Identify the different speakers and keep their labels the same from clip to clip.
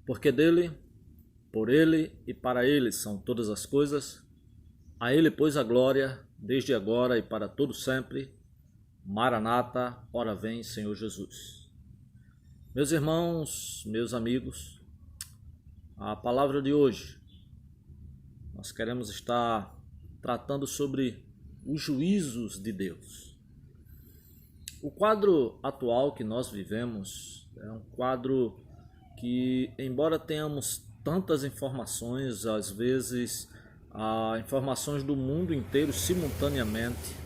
Speaker 1: porque dele, por ele e para ele são todas as coisas. A ele, pois, a glória, desde agora e para todo sempre. Maranata, ora vem, Senhor Jesus. Meus irmãos, meus amigos, a palavra de hoje, nós queremos estar tratando sobre os juízos de Deus. O quadro atual que nós vivemos é um quadro que, embora tenhamos tantas informações, às vezes informações do mundo inteiro simultaneamente,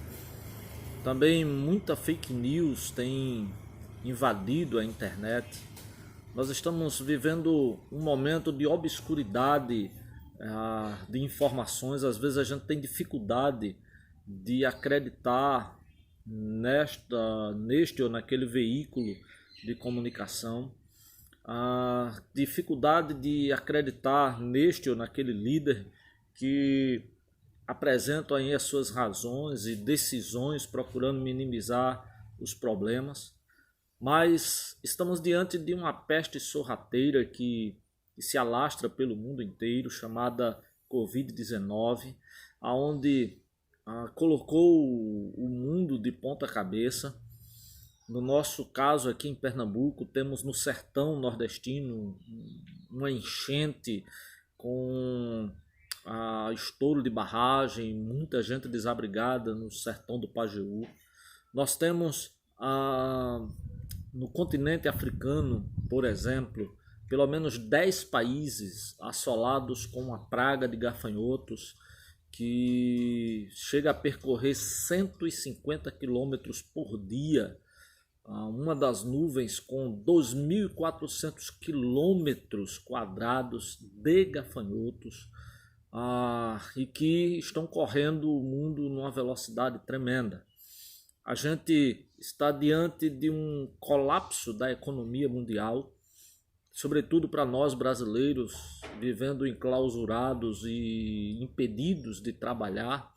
Speaker 1: também muita fake news tem invadido a internet. Nós estamos vivendo um momento de obscuridade de informações. Às vezes a gente tem dificuldade de acreditar neste ou naquele veículo de comunicação, a dificuldade de acreditar neste ou naquele líder que apresentam aí as suas razões e decisões procurando minimizar os problemas. Mas estamos diante de uma peste sorrateira que se alastra pelo mundo inteiro, chamada Covid-19, aonde colocou o mundo de ponta cabeça. No nosso caso aqui em Pernambuco, temos no sertão nordestino uma enchente com estouro de barragem, muita gente desabrigada no sertão do Pajeú. Nós temos no continente africano, por exemplo, pelo menos 10 países assolados com uma praga de gafanhotos que chega a percorrer 150 quilômetros por dia. Uma das nuvens com 2.400 quilômetros quadrados de gafanhotos e que estão correndo o mundo numa velocidade tremenda. A gente está diante de um colapso da economia mundial, sobretudo para nós brasileiros, vivendo enclausurados e impedidos de trabalhar.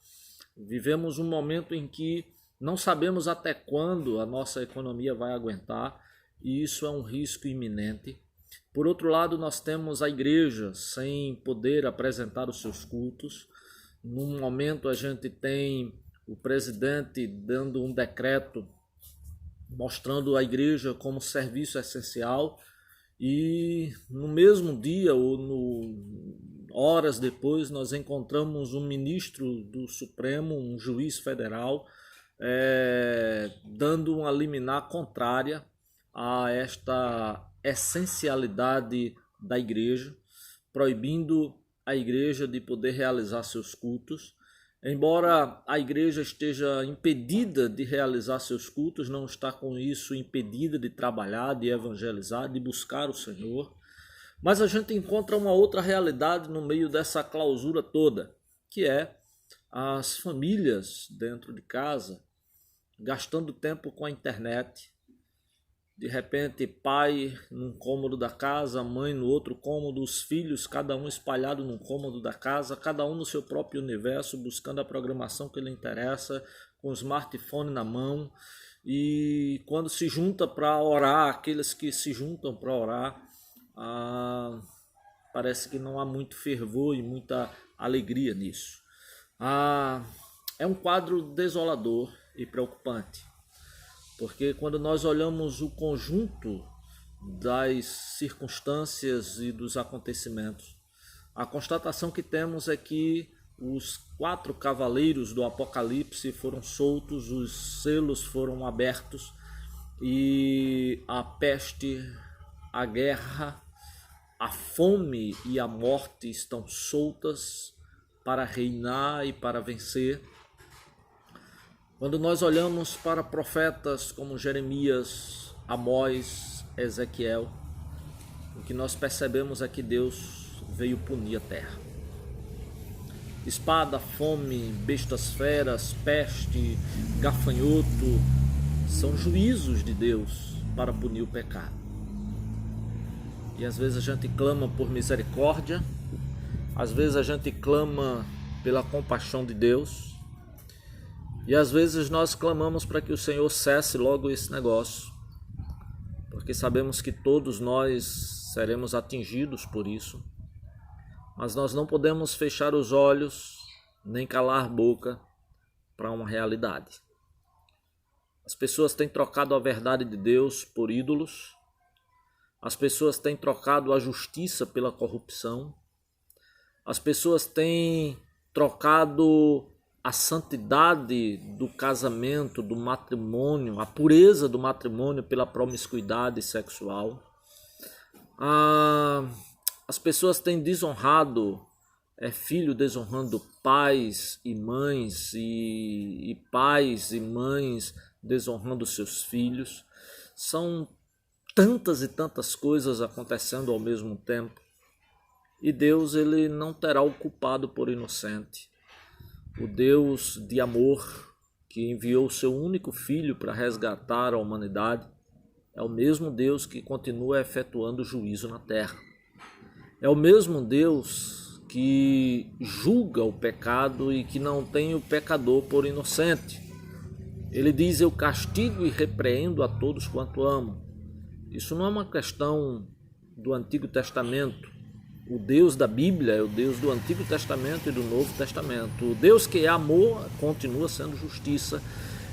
Speaker 1: Vivemos um momento em que não sabemos até quando a nossa economia vai aguentar, e isso é um risco iminente. Por outro lado, nós temos a igreja sem poder apresentar os seus cultos. Num momento a gente tem o presidente dando um decreto mostrando a igreja como serviço essencial, e no mesmo dia ou horas depois nós encontramos um ministro do Supremo, um juiz federal, dando uma liminar contrária a esta essencialidade da igreja, proibindo a igreja de poder realizar seus cultos. Embora a igreja esteja impedida de realizar seus cultos, não está com isso impedida de trabalhar, de evangelizar, de buscar o Senhor. Mas a gente encontra uma outra realidade no meio dessa clausura toda, que é as famílias dentro de casa gastando tempo com a internet. De repente, pai num cômodo da casa, mãe no outro cômodo, os filhos, cada um espalhado num cômodo da casa, cada um no seu próprio universo, buscando a programação que lhe interessa, com o smartphone na mão. E quando se junta para orar, aqueles que se juntam para orar, parece que não há muito fervor e muita alegria nisso. É um quadro desolador e preocupante, porque quando nós olhamos o conjunto das circunstâncias e dos acontecimentos, a constatação que temos é que os 4 cavaleiros do Apocalipse foram soltos, os selos foram abertos e a peste, a guerra, a fome e a morte estão soltas para reinar e para vencer. Quando nós olhamos para profetas como Jeremias, Amós, Ezequiel, o que nós percebemos é que Deus veio punir a terra. Espada, fome, bestas feras, peste, gafanhoto, são juízos de Deus para punir o pecado. E às vezes a gente clama por misericórdia, às vezes a gente clama pela compaixão de Deus, e às vezes nós clamamos para que o Senhor cesse logo esse negócio, porque sabemos que todos nós seremos atingidos por isso, mas nós não podemos fechar os olhos nem calar a boca para uma realidade. As pessoas têm trocado a verdade de Deus por ídolos, as pessoas têm trocado a justiça pela corrupção, as pessoas têm trocado a santidade do casamento, do matrimônio, a pureza do matrimônio pela promiscuidade sexual. As pessoas têm desonrado, filho desonrando pais e mães, e pais e mães desonrando seus filhos. São tantas e tantas coisas acontecendo ao mesmo tempo. E Deus, ele não terá o culpado por inocente. O Deus de amor, que enviou o seu único filho para resgatar a humanidade, é o mesmo Deus que continua efetuando juízo na terra. É o mesmo Deus que julga o pecado e que não tem o pecador por inocente. Ele diz: eu castigo e repreendo a todos quanto amo. Isso não é uma questão do Antigo Testamento. O Deus da Bíblia é o Deus do Antigo Testamento e do Novo Testamento. O Deus que é amor continua sendo justiça.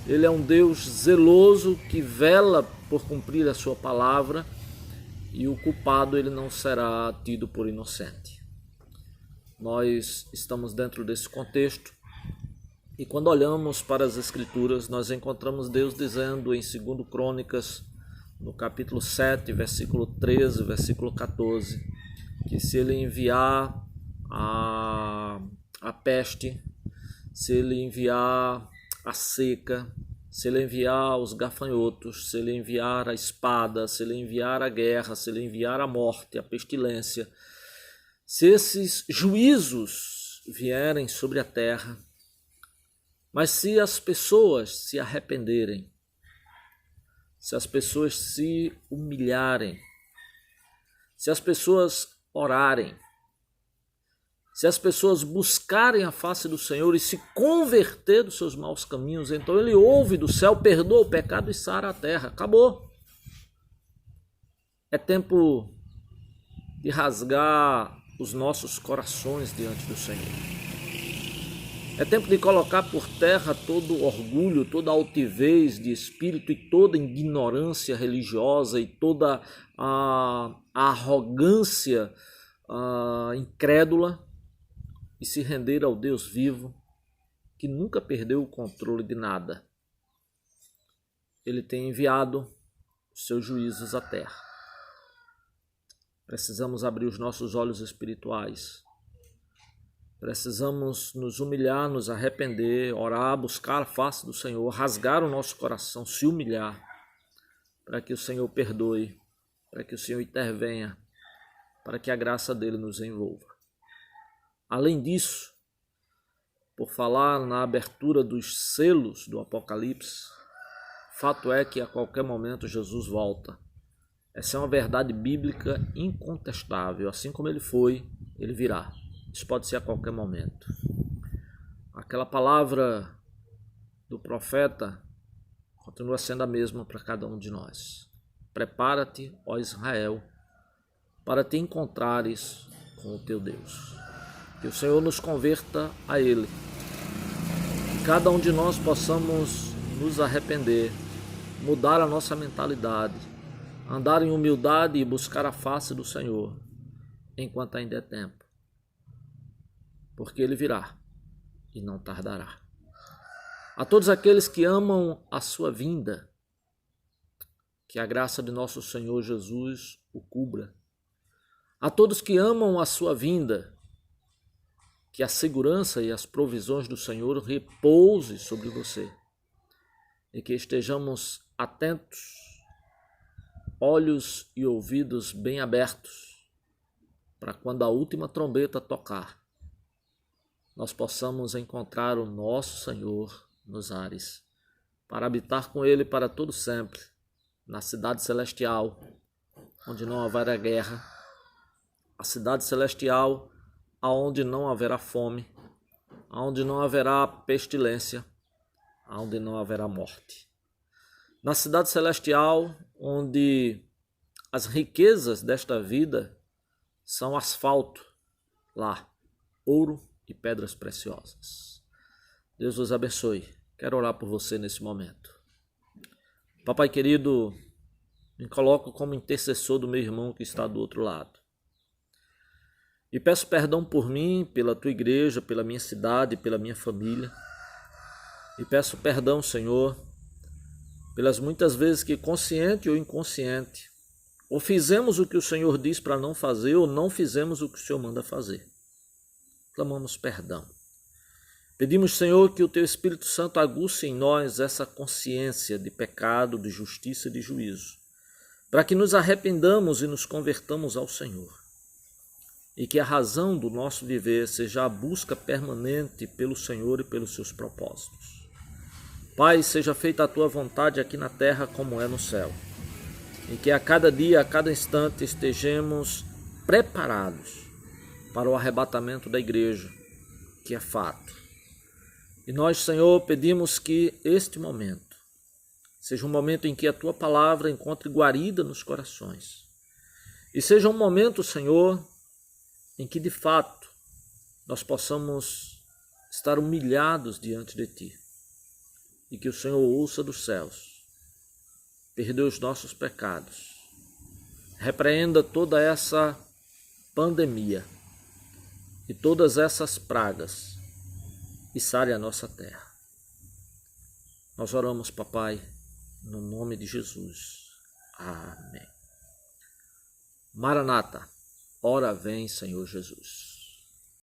Speaker 1: Ele é um Deus zeloso que vela por cumprir a sua palavra, e o culpado ele não será tido por inocente. Nós estamos dentro desse contexto, e quando olhamos para as Escrituras, nós encontramos Deus dizendo em 2 Crônicas, no capítulo 7, versículo 13, versículo 14, que se ele enviar a peste, se ele enviar a seca, se ele enviar os gafanhotos, se ele enviar a espada, se ele enviar a guerra, se ele enviar a morte, a pestilência, se esses juízos vierem sobre a terra, mas se as pessoas se arrependerem, se as pessoas se humilharem, se as pessoas orarem, se as pessoas buscarem a face do Senhor e se converter dos seus maus caminhos, então ele ouve do céu, perdoa o pecado e sara a terra. Acabou. É tempo de rasgar os nossos corações diante do Senhor. É tempo de colocar por terra todo o orgulho, toda a altivez de espírito e toda a ignorância religiosa e toda a arrogância incrédula, e se render ao Deus vivo, que nunca perdeu o controle de nada. Ele tem enviado os seus juízos à terra. Precisamos abrir os nossos olhos espirituais. Precisamos nos humilhar, nos arrepender, orar, buscar a face do Senhor, rasgar o nosso coração, se humilhar, para que o Senhor perdoe, para que o Senhor intervenha, para que a graça dele nos envolva. Além disso, por falar na abertura dos selos do Apocalipse, fato é que a qualquer momento Jesus volta. Essa é uma verdade bíblica incontestável. Assim como ele foi, ele virá. Isso pode ser a qualquer momento. Aquela palavra do profeta continua sendo a mesma para cada um de nós. Prepara-te, ó Israel, para te encontrares com o teu Deus. Que o Senhor nos converta a Ele. Que cada um de nós possamos nos arrepender, mudar a nossa mentalidade, andar em humildade e buscar a face do Senhor, enquanto ainda é tempo. Porque Ele virá e não tardará. A todos aqueles que amam a sua vinda, que a graça de nosso Senhor Jesus o cubra. A todos que amam a sua vinda, que a segurança e as provisões do Senhor repouse sobre você. E que estejamos atentos, olhos e ouvidos bem abertos, para quando a última trombeta tocar, nós possamos encontrar o nosso Senhor nos ares, para habitar com Ele para todo sempre, na cidade celestial, onde não haverá guerra, a cidade celestial aonde não haverá fome, aonde não haverá pestilência, aonde não haverá morte. Na cidade celestial, onde as riquezas desta vida são asfalto lá, ouro e pedras preciosas. Deus os abençoe. Quero orar por você nesse momento. Papai querido, me coloco como intercessor do meu irmão que está do outro lado. E peço perdão por mim, pela tua igreja, pela minha cidade, pela minha família. E peço perdão, Senhor, pelas muitas vezes que, consciente ou inconsciente, ou fizemos o que o Senhor diz para não fazer, ou não fizemos o que o Senhor manda fazer. Clamamos perdão. Pedimos, Senhor, que o Teu Espírito Santo aguce em nós essa consciência de pecado, de justiça e de juízo, para que nos arrependamos e nos convertamos ao Senhor. E que a razão do nosso viver seja a busca permanente pelo Senhor e pelos seus propósitos. Pai, seja feita a Tua vontade aqui na terra como é no céu. E que a cada dia, a cada instante estejamos preparados para o arrebatamento da igreja, que é fato. E nós, Senhor, pedimos que este momento seja um momento em que a Tua palavra encontre guarida nos corações. E seja um momento, Senhor, em que de fato nós possamos estar humilhados diante de Ti. E que o Senhor ouça dos céus, perdoe os nossos pecados, repreenda toda essa pandemia e todas essas pragas e sare a nossa terra. Nós oramos, papai, no nome de Jesus. Amém. Maranata, ora vem, Senhor Jesus.